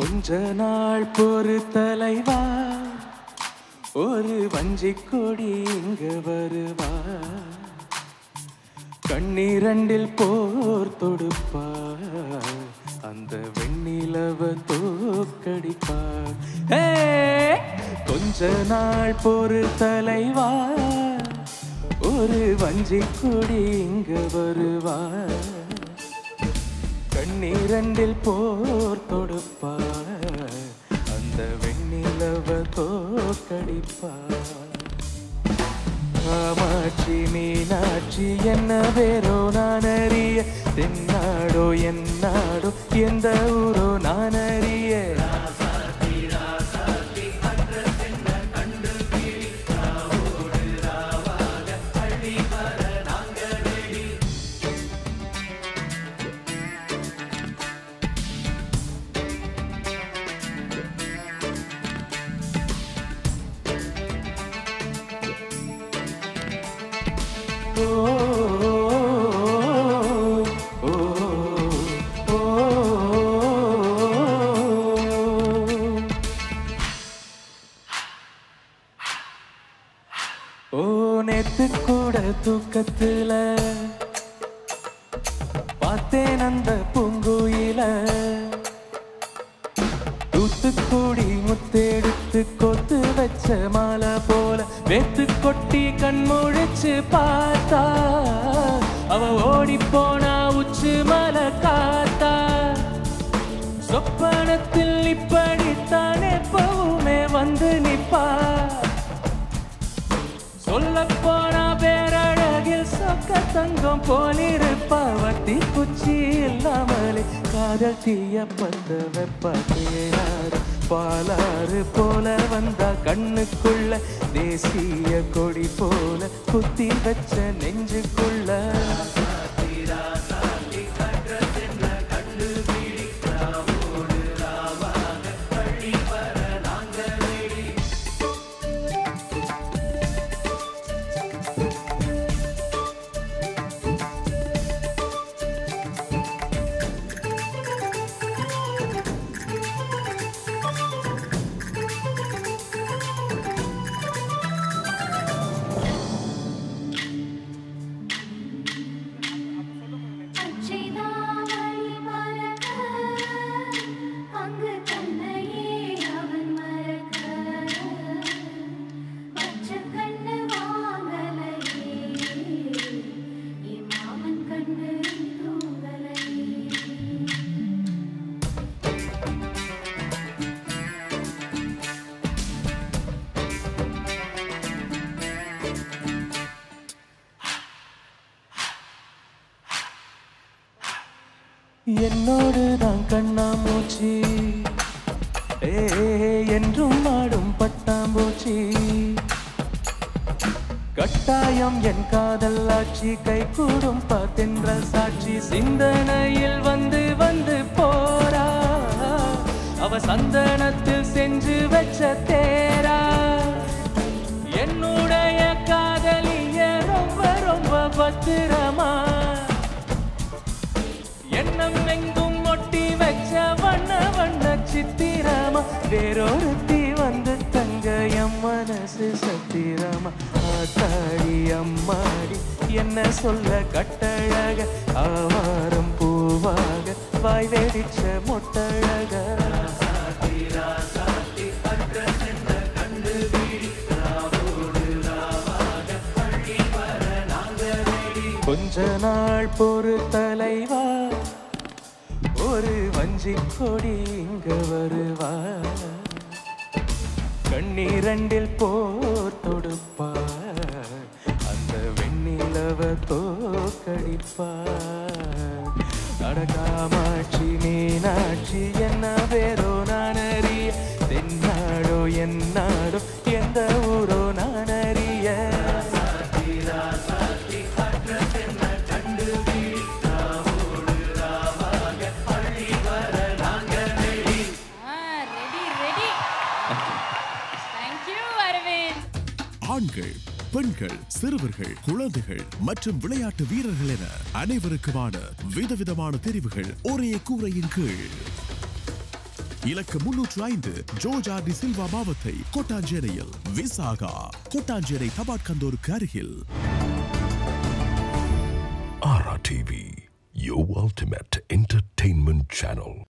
கொஞ்ச நாள் பொறு தலைவா, ஒரு வஞ்சி கொடி இங்க வருவா, கண்ணீரண்டில் போர் தொடுப்பா, அந்த வெண்ணிலவ தோக்கடிப்பா. கொஞ்ச நாள் பொறு தலைவா, ஒரு வஞ்சி கொடி இங்க வருவா, கண்ணீரண்டில் போர் தொடுப்பா, அந்த வெண்ணிலவ தோக்கடிப்பா. காமாட்சி மீனாட்சி என்ன பேரோ நான் அறிய, தென்னாடோ என்னாடோ எந்த ஊரோ நான் அறிய. நேத்து கூட தூக்கத்துல பார்த்தேன் அந்த பூங்குயில, தூத்துக்குடி முத்தெடுத்து கொத்து வச்ச மாலை போல வெத்து கொட்டி கண்முழிச்சு பார்த்தா, அவ ஓடி போனா உச்சி மலை காத்தா. சொப்பனத்தில் இப்படித்தான் எப்பவுமே வந்து நிப்பா, சொல்ல போனா பேரழகில் சொக்க தங்கம் போலிருப்பா. வட்டி குச்சி இல்லாமலே காதல் தீய பத்த வெப்ப தேனாறு பாலாறு போல வந்தா, கண்ணுக்குள்ள தேசிய கொடி போல குத்தி வச்ச நெஞ்சுக்குள்ள. என்னோடு நான் கண்ணாமூச்சி, என்றும் ஆடும் பட்டாம்பூச்சி, கட்டாயம் என் காதல் ஆட்சி கை கூடும் பார்த்தென்ற சாட்சி. சிந்தனையில் வந்து வந்து போரா, அவ சந்தனத்தில் செஞ்சு வச்ச தேரா. என்னுடைய காதலிய ரொம்ப ரொம்ப பத்திரமா, எண்ணம் எங்கும் ஒட்டி வச்ச வண்ண வண்ண சித்திரமா. வேறொருத்தி வந்து தங்க எம் மனசு சத்திரமா. ஆத்தாடி அம்மாடி என்ன சொல்ல கட்டழக, ஆவாரம் பூவாக வாய் வெடிச்ச மொட்டழக. கொஞ்ச நாள் பொறு தலைவா, ஒரு வஞ்சி கொடி இங்க வருவா, கண்ணீரண்டில் போர் தொடுப்பா, அந்த வெண்ணிலவ தோக்கடிப்பா. காமாட்சி மீனாட்சி என்ன பேரோ நான் அறிய, தென்னாடோ என்னாடோ எந்த ஊரோ நான் அறிய. ஆண்கள், பெண்கள், சிறுவர்கள், குழந்தைகள் மற்றும் விளையாட்டு வீரர்கள் என அனைவருக்குமான விதவிதமான தெரிவுகள் ஒரே கூரையின் கீழ். இலக்கு 305 ஜோர்ஜ் ஆர் டி சில்வா மாவத்தை கொட்டாஞ்சேரியில். விசாகா கொட்டாஞ்சேரி தபாட்கந்தோருக்கு அருகில். Ara TV, your ultimate entertainment channel.